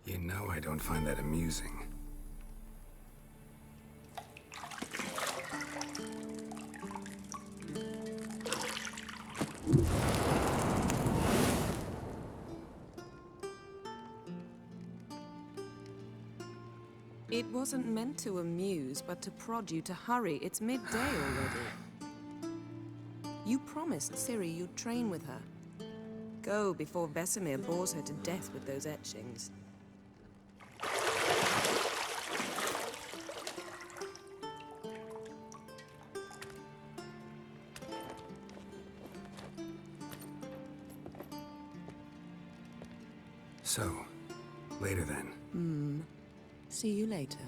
You know I don't find that amusing. It wasn't meant to amuse, but to prod you to hurry. It's midday already. You promised Ciri you'd train with her. Go before Vesemir bores her to death with those etchings. So, later then. See you later.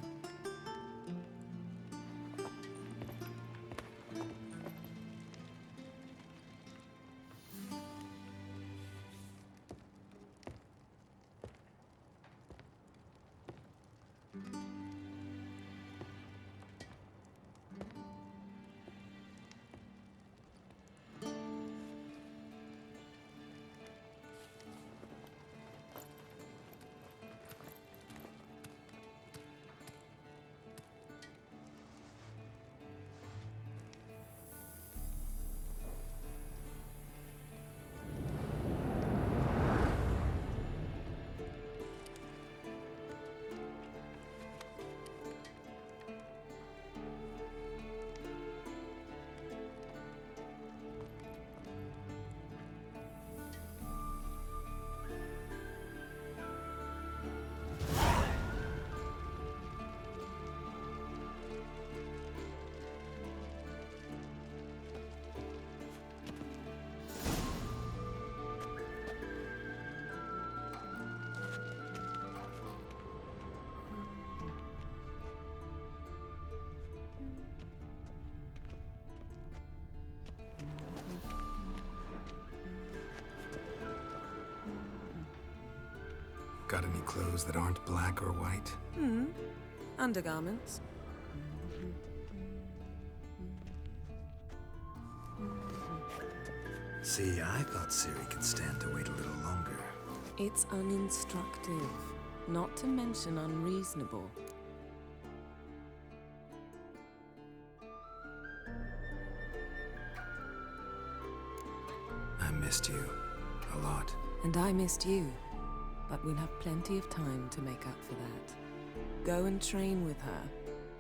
Got any clothes that aren't black or white? Undergarments. See, I thought Ciri could stand to wait a little longer. It's uninstructive, not to mention unreasonable. I missed you. A lot. And I missed you. But we'll have plenty of time to make up for that. Go and train with her,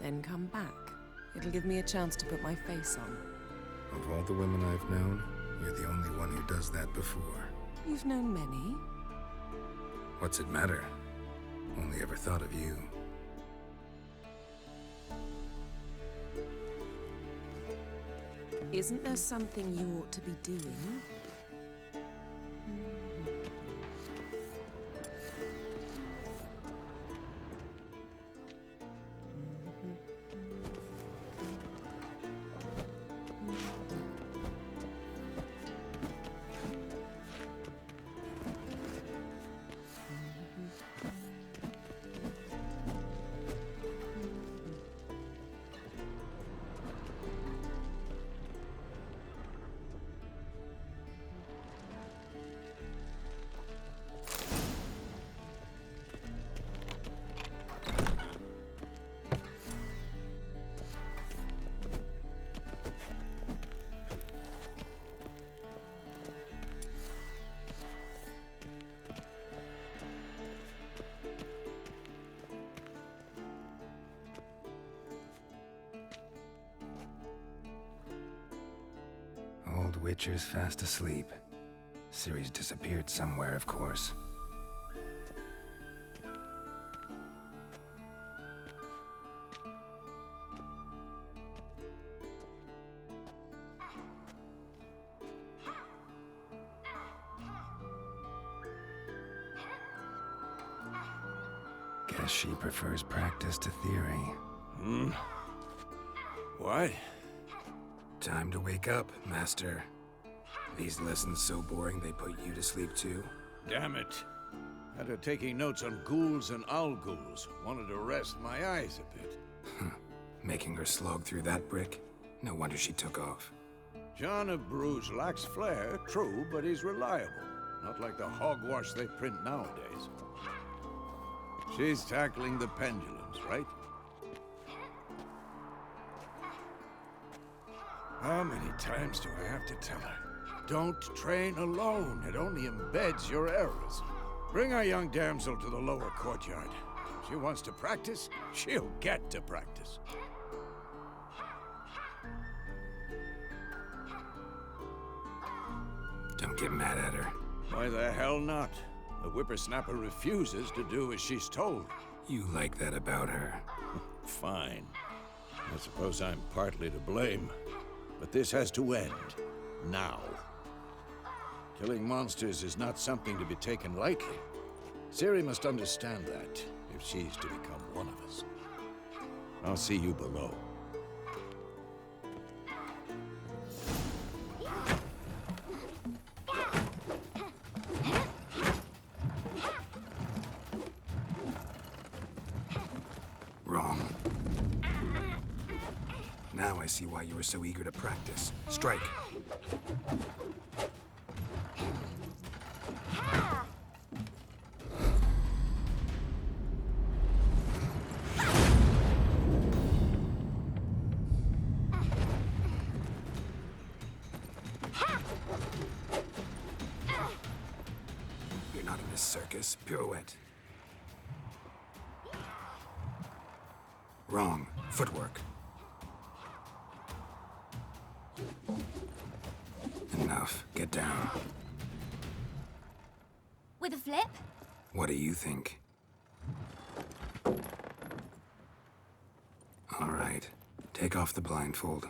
then come back. It'll give me a chance to put my face on. Of all the women I've known, you're the only one who does that before. You've known many. What's it matter? Only ever thought of you. Isn't there something you ought to be doing? Old Witcher's fast asleep. Ciri's disappeared somewhere, of course. Guess she prefers practice to theory. Why? Time to wake up, Master. These lessons so boring they put you to sleep too? Damn it. Had her taking notes on ghouls and owl-ghouls. Wanted to rest my eyes a bit. Making her slog through that brick? No wonder she took off. John of Bruges lacks flair, true, but he's reliable. Not like the hogwash they print nowadays. She's tackling the pendulums, right? How many times do I have to tell her? Don't train alone. It only embeds your errors. Bring our young damsel to the lower courtyard. If she wants to practice, she'll get to practice. Don't get mad at her. Why the hell not? The whippersnapper refuses to do as she's told. You like that about her. Fine. I suppose I'm partly to blame. But this has to end. Now. Killing monsters is not something to be taken lightly. Ciri must understand that, if she's to become one of us. I'll see you below. Wrong. Now I see why you were so eager to practice. Strike. You're not in a circus. Pirouette. Wrong. Footwork. Enough. Get down. With a flip? What do you think? All right. Take off the blindfold.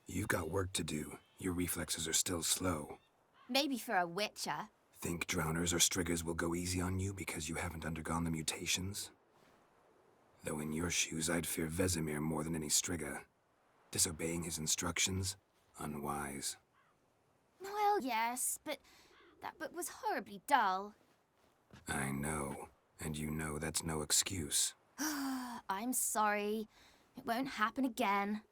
You've got work to do. Your reflexes are still slow. Maybe for a witcher. Think drowners or striggers will go easy on you because you haven't undergone the mutations? Though in your shoes, I'd fear Vesemir more than any strigger. Disobeying his instructions? Unwise. Well, yes, but That book was horribly dull. I know, and you know that's no excuse. I'm sorry. It won't happen again.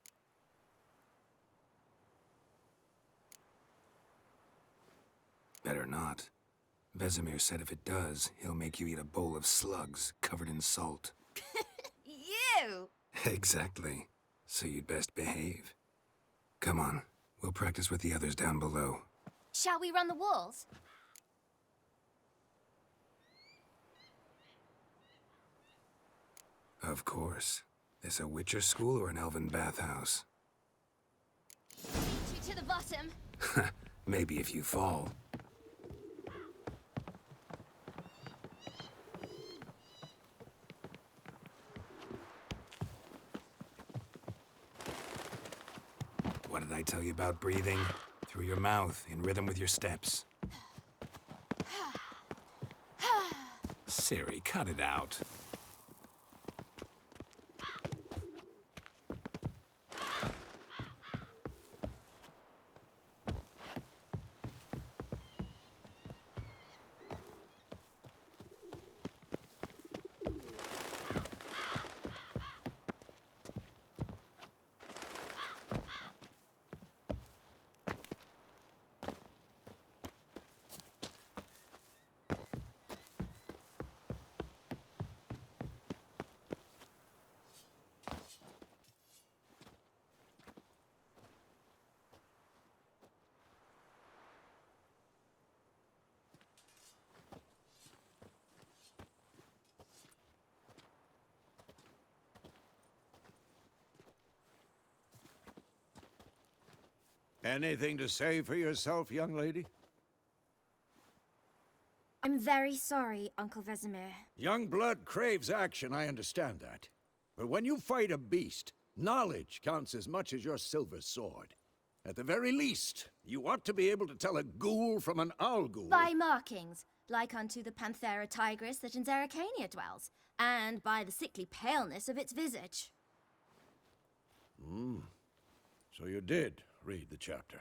Better not. Vesemir said if it does, he'll make you eat a bowl of slugs covered in salt. You! Exactly. So you'd best behave. Come on, we'll practice with the others down below. Shall we run the walls? Of course. This a Witcher school or an elven bathhouse? Beat you to the bottom. Maybe if you fall. What did I tell you about breathing? Through your mouth, in rhythm with your steps. Ciri, cut it out. Anything to say for yourself, young lady? I'm very sorry, Uncle Vesemir. Young blood craves action, I understand that. But when you fight a beast, knowledge counts as much as your silver sword. At the very least, you ought to be able to tell a ghoul from an owl ghoul. By markings, like unto the Panthera tigris that in Zerrikania dwells, and by the sickly paleness of its visage. So you did read the chapter.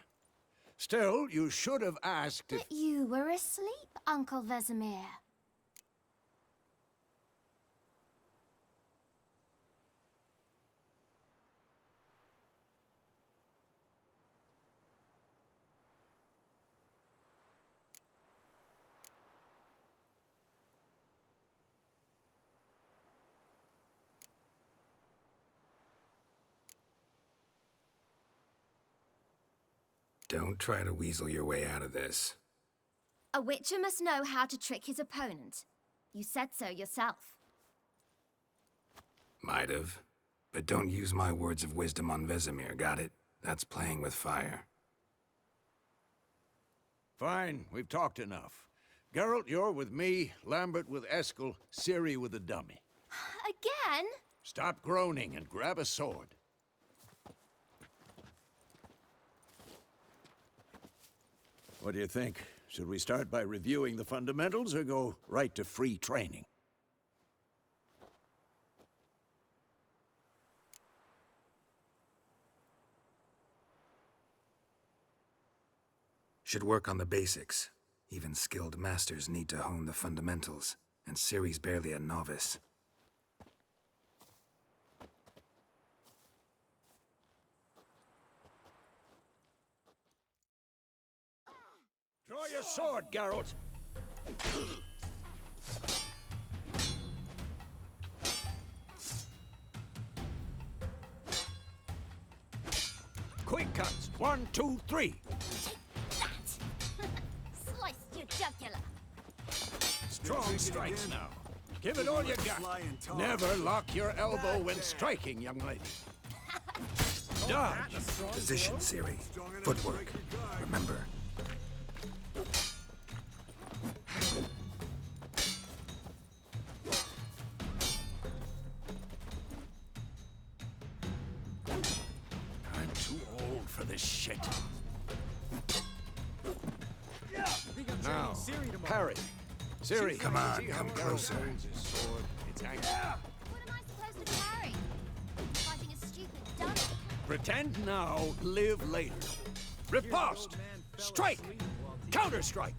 Still, you should have asked if... But you were asleep, Uncle Vesemir. Don't try to weasel your way out of this. A Witcher must know how to trick his opponent. You said so yourself. Might have. But don't use my words of wisdom on Vesemir, got it? That's playing with fire. Fine, we've talked enough. Geralt, you're with me, Lambert with Eskel, Ciri with the dummy. Again? Stop groaning and grab a sword. What do you think? Should we start by reviewing the fundamentals or go right to free training? Should work on the basics. Even skilled masters need to hone the fundamentals, and Ciri's barely a novice. Draw your sword, Geralt! Quick cuts! 1, 2, 3! That! Sliced your jugular. Strong strikes now. Give it all you got. Never lock your elbow when striking, young lady. Dodge! Position, Ciri. Footwork. Remember. I'm too old for this shit. Now, parry. Ciri, Come on, see how come Geralt closer. holds his sword? It's angry. What am I supposed to carry? Fighting a stupid dummy. Pretend now, live later. Riposte! Strike! Counter-strike!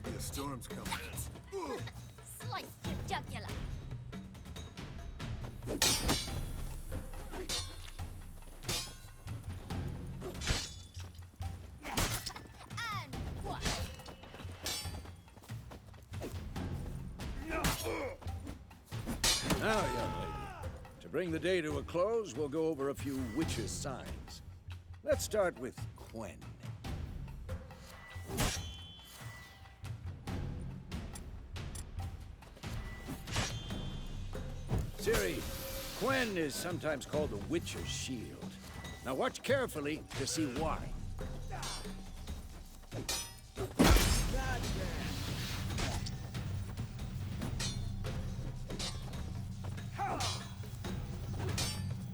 Maybe a storm's coming. Slice your jugular. And what? Now, young lady, to bring the day to a close, we'll go over a few witches' signs. Let's start with Quen. Ciri, Quen is sometimes called the Witcher's Shield. Now watch carefully to see why.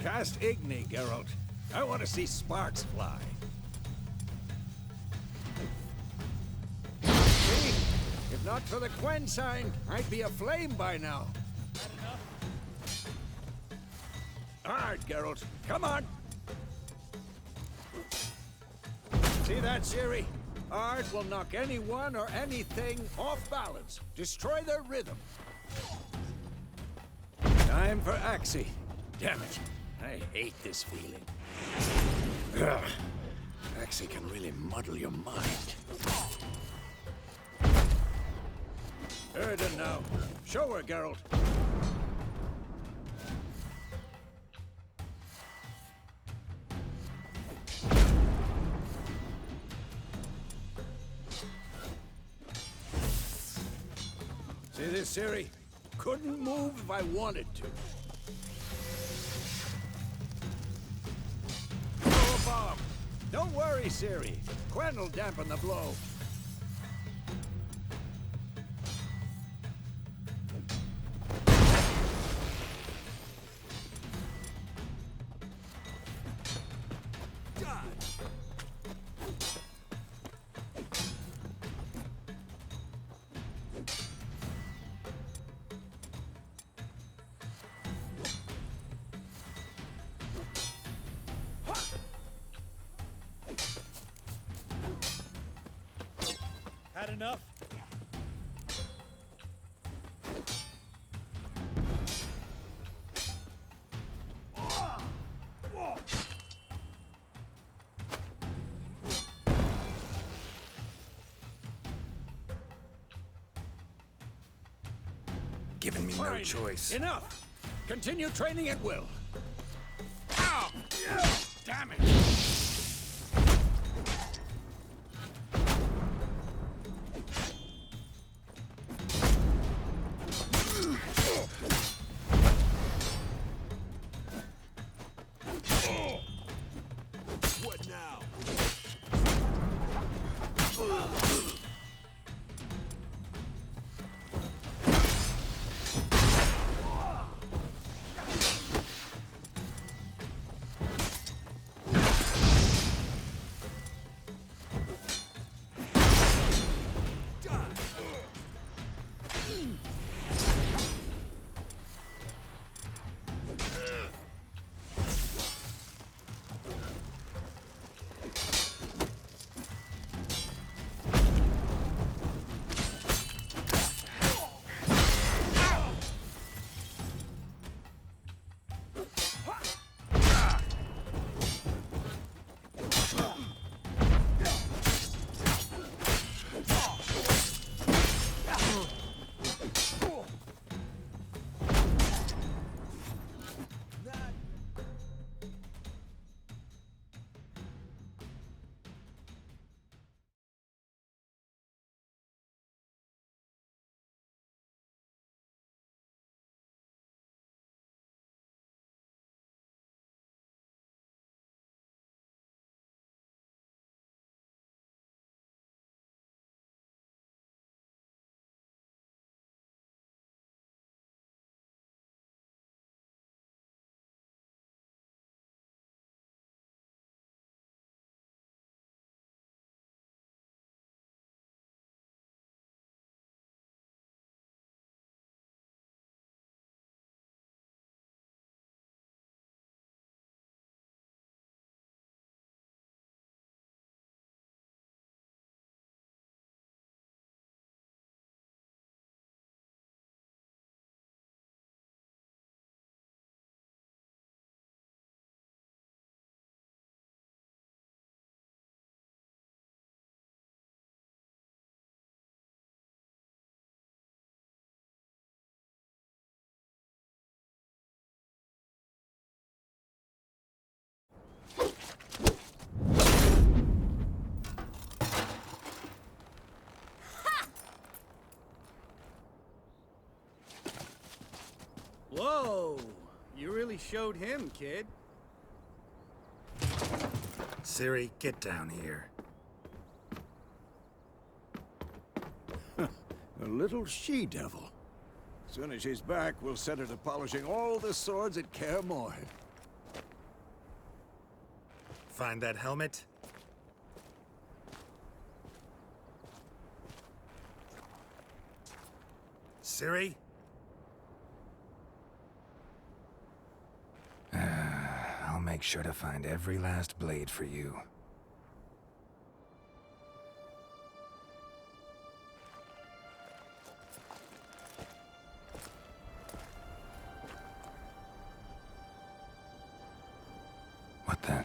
Cast Igni, Geralt. I want to see sparks fly. See? If not for the Quen sign, I'd be aflame by now. All right, Geralt. Come on! See that, Ciri? Ard will knock anyone or anything off balance. Destroy their rhythm. Time for Axii. Damn it. I hate this feeling. Ugh. Axii can really muddle your mind. Erden now. Show her, Geralt. See this, Ciri? Couldn't move if I wanted to. Throw a bomb. Don't worry, Ciri. Quen will dampen the blow. Had enough? Given me no Fine. choice. Enough! Continue training at will. Ow! Damn it! What now? really showed him, kid. Ciri, get down here. A little she-devil. Soon as she's back, we'll set her to polishing all the swords at Kaer Morhen. Find that helmet? Ciri? I'll make sure to find every last blade for you. What the?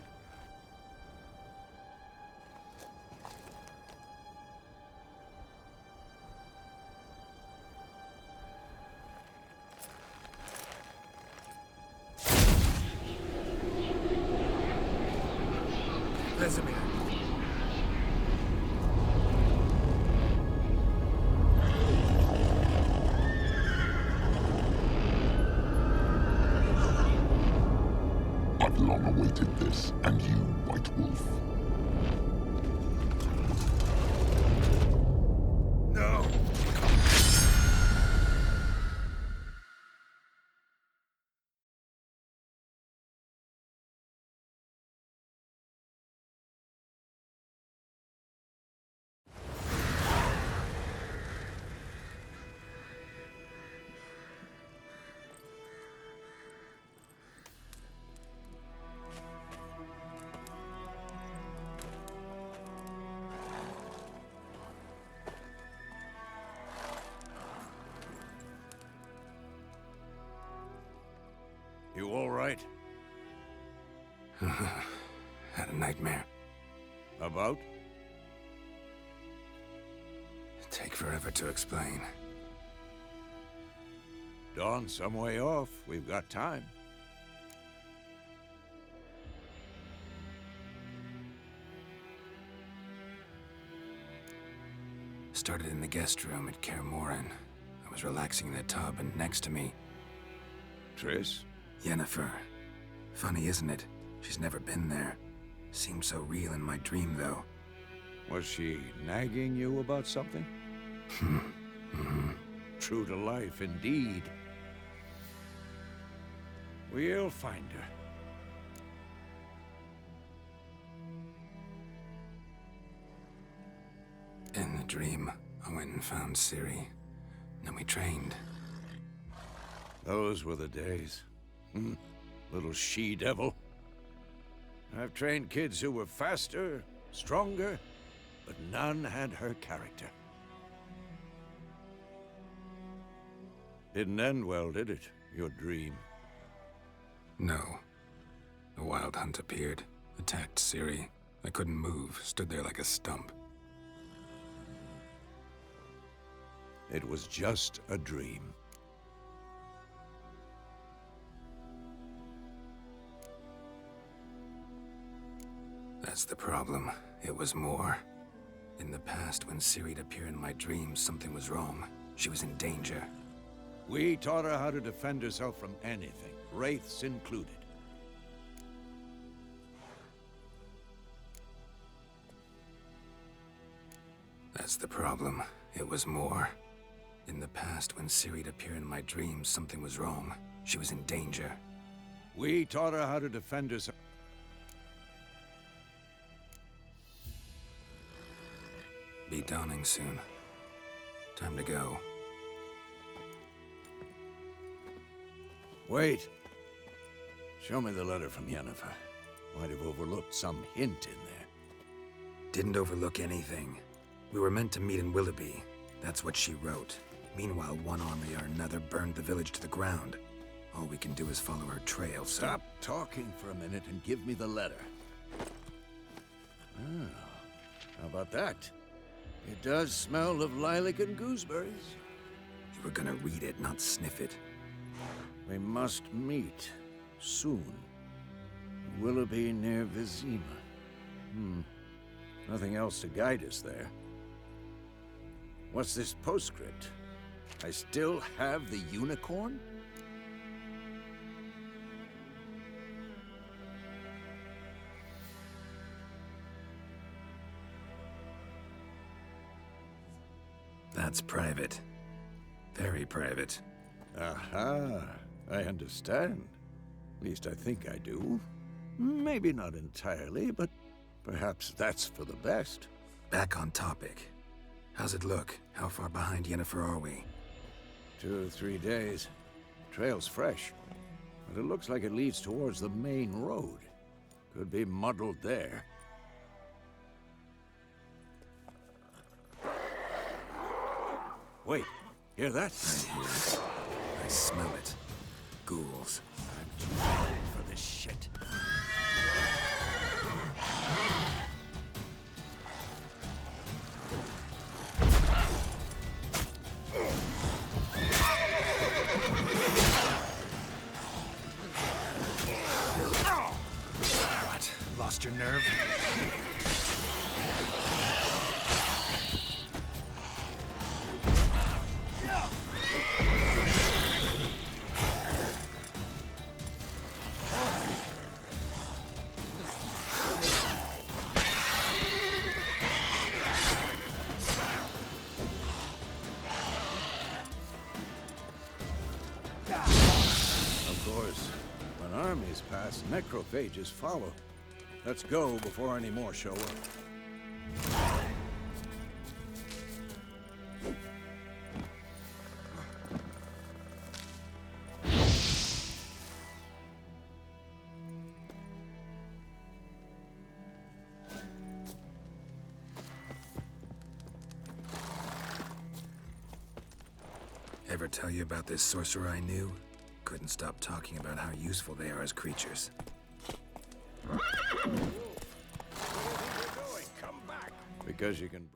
Vesemir. I've long awaited this, and you, White Wolf. No! You all right? Had a nightmare. About? Take forever to explain. Dawn's some way off. We've got time. Started in the guest room at Kaer Morhen. I was relaxing in the tub, and next to me, Triss? Yennefer. Funny, isn't it? She's never been there. Seemed so real in my dream, though. Was she nagging you about something? True to life, indeed. We'll find her. In the dream, I went and found Ciri. Then we trained. Those were the days. Little she-devil. I've trained kids who were faster, stronger, but none had her character. Didn't end well, did it? Your dream? No. The Wild Hunt appeared, attacked Ciri. I couldn't move, stood there like a stump. It was just a dream. That's the problem. It was more. In the past, when Ciri'd appear in my dreams, something was wrong. She was in danger. We taught her how to defend herself from anything, wraiths included. That's the problem. It was more. In the past, when Ciri'd appear in my dreams, something was wrong. She was in danger. We taught her how to defend herself. Be dawning soon. Time to go. Wait. Show me the letter from Yennefer. Might have overlooked some hint in there. Didn't overlook anything. We were meant to meet in Willoughby. That's what she wrote. Meanwhile, one army or another burned the village to the ground. All we can do is follow her trail, so... Stop talking for a minute and give me the letter. Ah, how about that? It does smell of lilac and gooseberries. You were gonna read it, not sniff it. We must meet soon. Willoughby near Vizima. Nothing else to guide us there. What's this postscript? I still have the unicorn? That's private. Very private. Aha, I understand. At least I think I do. Maybe not entirely, but perhaps that's for the best. Back on topic. How's it look? How far behind Yennefer are we? 2 or 3 days. Trail's fresh, but it looks like it leads towards the main road. Could be muddled there. Wait, hear that? I hear it. I smell it. Ghouls. I'm too old for this shit. What? Lost your nerve? Of course, when armies pass, necrophages follow. Let's go before any more show up. Ever tell you about this sorcerer I knew? Couldn't stop talking about how useful they are as creatures. Because you can...